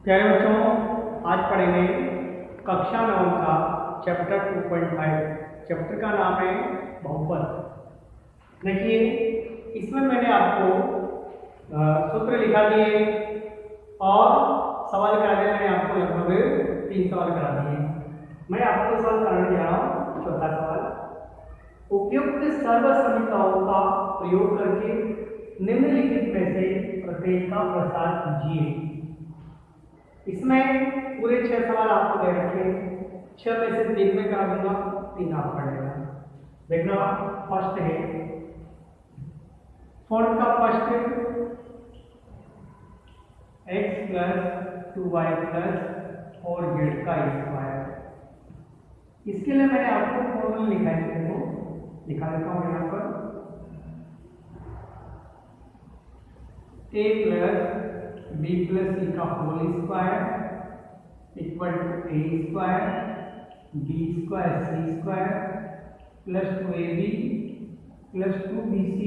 प्यारे बच्चों, आज पढ़ेंगे कक्षा 9 का चैप्टर 2.5। चैप्टर का नाम है बहुपद। देखिए, इसमें मैंने आपको सूत्र लिखा दिए और सवाल करा दिए। मैंने आपको लगभग 3 सवाल करा दिए। मैं आपको सवाल कराने जा रहा हूँ। चौथा सवाल, उपयुक्त सर्वसमीकरणों का प्रयोग करके निम्नलिखित में से प्रत्येक का प्रसार कीजिए। इसमें पूरे 6 सवाल आपको दे रखे हैं। 6 में से 3 में करा दूंगा, 3 आप पढ़ेगा। देखना, फर्स्ट है फोर्थ का first x plus 2y plus और z का स्क्वायर। इसके लिए मैंने आपको फॉर्मूला लिखा है, देखो लिखा देता हूँ यहाँ पर। a plus b plus c का whole square equal to a square b square c square plus 2ab plus 2bc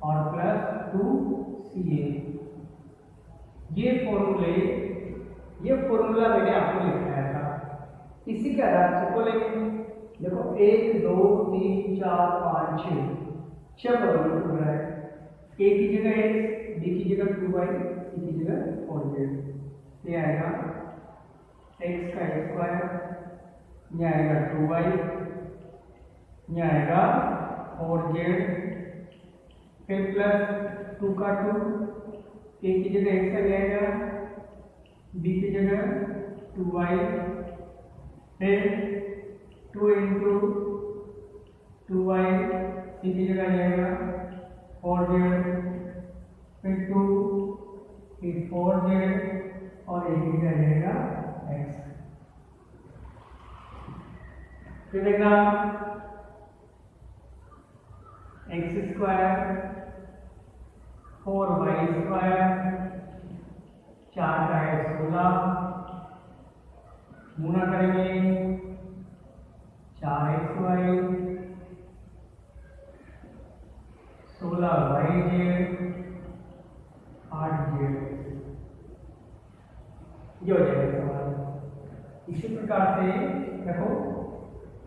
और प्लस 2ca। ये फॉर्मूला मैंने आपको लिखाया था। इसी के आधार से को लेंगे। देखो 1 2 3 4 5 6 फॉर्मूला हो रहा है। a की जगह x, b की जगह 2y, c की जगह 4z। ये आएगा x का स्क्वायर, ये आएगा 2y, ये आएगा 4z, फिर प्लस 2 का 2, a की जगह x आ जाएगा, b की जगह 2y, फिर 2 इंटू 2y, c की जगह आ जाएगा 4z, फिर 2, फिर 4z और a की जगह आ जाएगा x। फिर देखना x स्क्वायर 4y स्क्वायर 4 का है 16, गुणा करेंगे 4xy 16yz 8z। ये हो जाएगा सवाल। इसी प्रकार से देखो,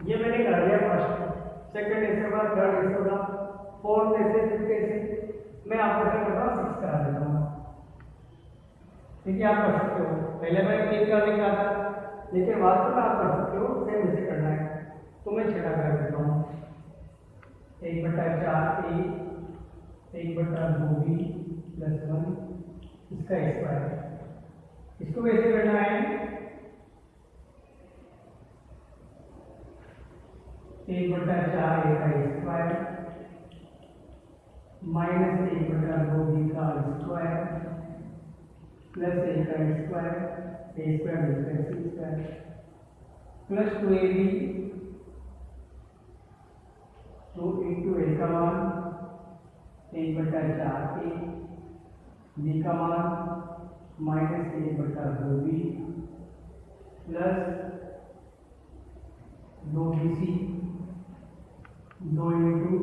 ये मैंने कर दिया फर्स्ट, सेकंड ऐसे होगा, थर्ड ऐसे होगा, फोर्थ ऐसे, फिफ्थ ऐसे। मैं आपको क्या करता हूँ, 6 करा देता हूँ। ठीक है, आप कर सकते हो। पहले मैं 3 कर लिखा था, लेकिन वास्तव में आप कर सकते हो, सेम इसे करना है तो मैं 6 कर देता हूँ। 1/4 a 1/2b प्लस 1 इसका स्क्वायर। इसको कैसे करना है, 1/4 a का स्क्वायर माइनस 1/2b का स्क्वायर प्लस a का square, a square plus c square plus 2ab 2 into a का मान 1/4 a, b का मान minus 1/2b plus 2bc 2 into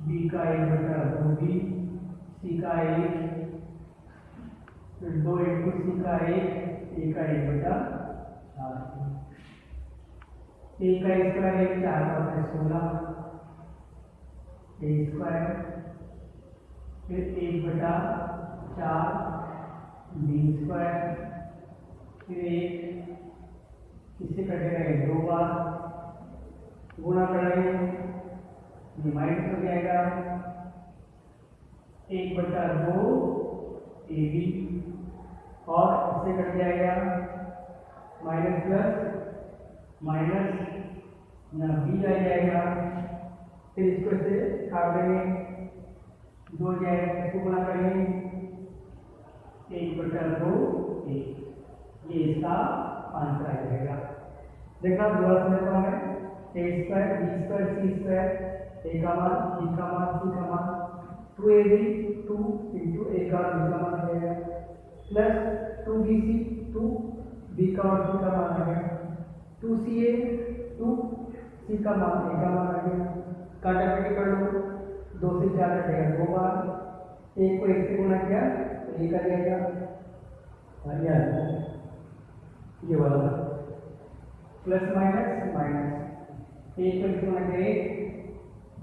b का 1/2b, c का 1, फिर 2 इंटू c का 1, a का 1/4। a का स्क्वायर 1 4 का 16 a स्क्वायर, फिर 1/4 b स्क्वायर, फिर 1 इससे कटेगा 2 बार, गुणा करेंगे ये माइनस हो जाएगा 1/2 ab और इससे कट जाएगा माइनस प्लस माइनस ना b आ जाएगा। फिर इसको से काट देंगे, 2 जाएगा, इसको गुणा करेंगे 1/2 a। ये इसका आंसर आ जाएगा। देखना दोबारा समझता हूँ मैं। a square b square c square, a का मान b का मान c का मान 2ab 2 इंटू a का b का मान आ जाएगा प्लस 2bc 2 b का और c का मान आ गया, 2ca 2 c का मान a का मान आ गया। काटाकाटी कर लो, 2 से 4 कटेगा 2 बार, 1 को 1 से गुणा किया तो 1 आ जाएगा ये वाला प्लस माइनस माइनस, एक को कितना बना के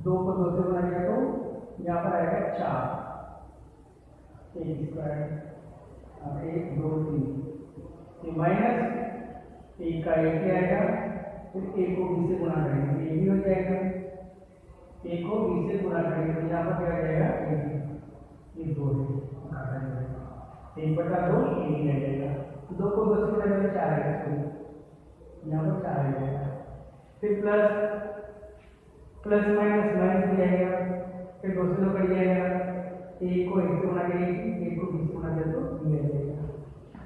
2 को 2 से बना दिया तो यहाँ पर आएगा 4, एक स्क्वायर, 1 2 3, ये माइनस एक का एक ही आएगा, फिर एक को बी से गुणा करेंगे ये भी हो जाएगा, एक को बी से गुणा करेंगे तो यहाँ पर क्या आ जाएगा, ये 2 है, 1/2 एक ही आ जाएगा, 2 को 2 से गुणा करेंगे 4 आएगा, यहाँ पर 4 आ जाएगा, फिर प्लस माइनस माइनस भी आएगा, फिर 2 से 2 कट जाएगा, एक को 1 से गुणा करेंगे, एक को 20 से गुणा करें तो ये आ जाएगा,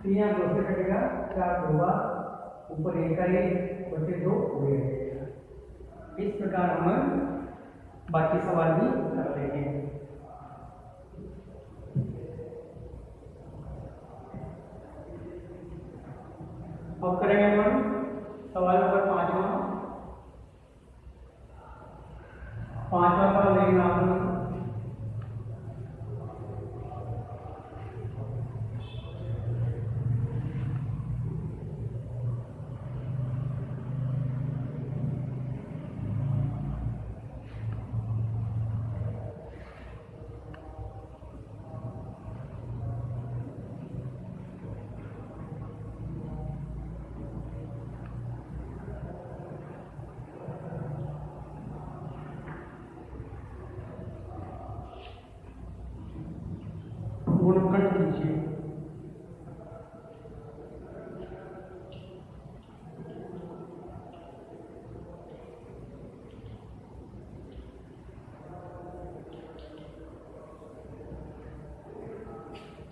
फिर यहाँ 2 से कटेगा 4 2 बार, ऊपर 1 का 1 बटे 2 हो जाएगा। इस प्रकार हम बाकी सवाल भी कर लेंगे। अब करेंगे हम सवाल नंबर 5वां सवाल लेंगे आप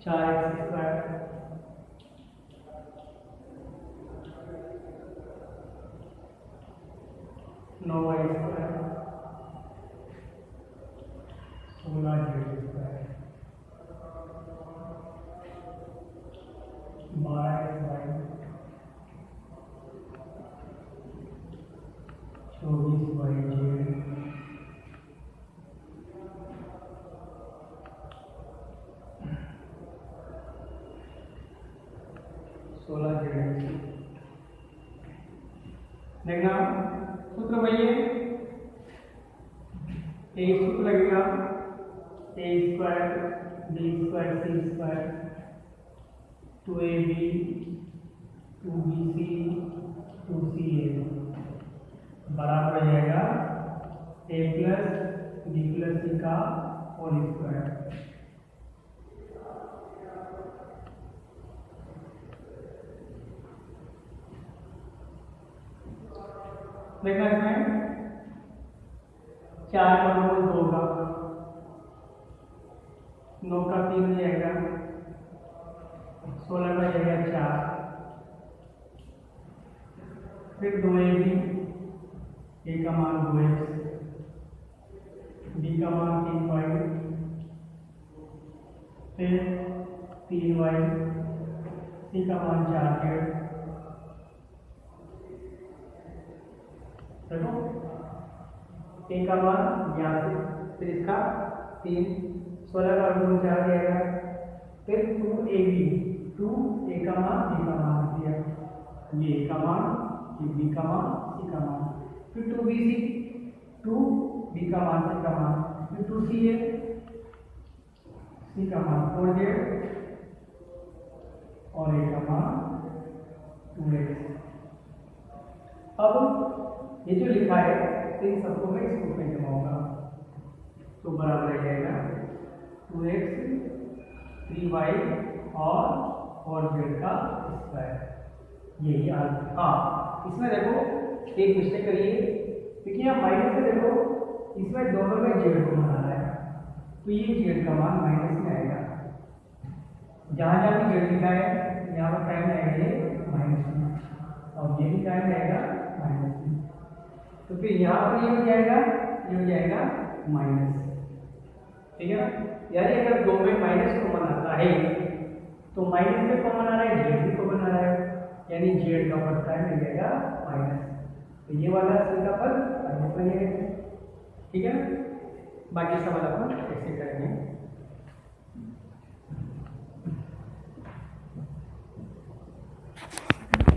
4x स्क्वायर नौ y square 16z square 12xy 24yz 16z। देखना सूत्र वही है, एक सूत्र लगेगा a square b square c square 2ab 2bc 2ca बराबर हो जाएगा a plus b plus c का होल स्क्वायर। देखना इसमें 4 का 2 का 9 का 3 हो जाएगा 16 का जाएगा 4, फिर 2ab a का मान 2x b का मान 3y फिर 3y c का मान 4z। देखो a का मान यहाँ से फिर इसका 3 16 का 2 4 जाएगा, फिर 2ab 2 a का मान b का मान दिया, ये a का मान ये b का मान c का मान, फिर 2bc 2 b का मान c का मान, फिर 2ca c का मान 4z और a का मान 2x। अब ये जो लिखा है इन सबको मैं इस रूप में जमाऊंगा तो बराबर आ जाएगा 2x 3y और 4z का स्क्वायर। यही आंसर। हाँ इसमें देखो एक मिस्टेक करिए क्योंकि यहाँ माइनस में देखो इसमें दोनों में z को बना रहा है तो ये z का मान माइनस में आएगा, जहाँ जहाँ भी z लिखा है यहाँ पर टाइम आएगा ये माइनस में और ये भी टाइम आएगा माइनस में, तो फिर यहाँ पर ये हो जाएगा माइनस। ठीक है ना, यानी अगर 2 में माइनस कॉमन आता है तो माइनस में कॉमन आ रहा है जेड भी कॉमन आ रहा है, यानी जेड का पद टाइम मिल जाएगा माइनस, तो ये वाला सी का पद माइनस बनेगा। ठीक है ना, बाकी सवाल अपन ऐसे करेंगे।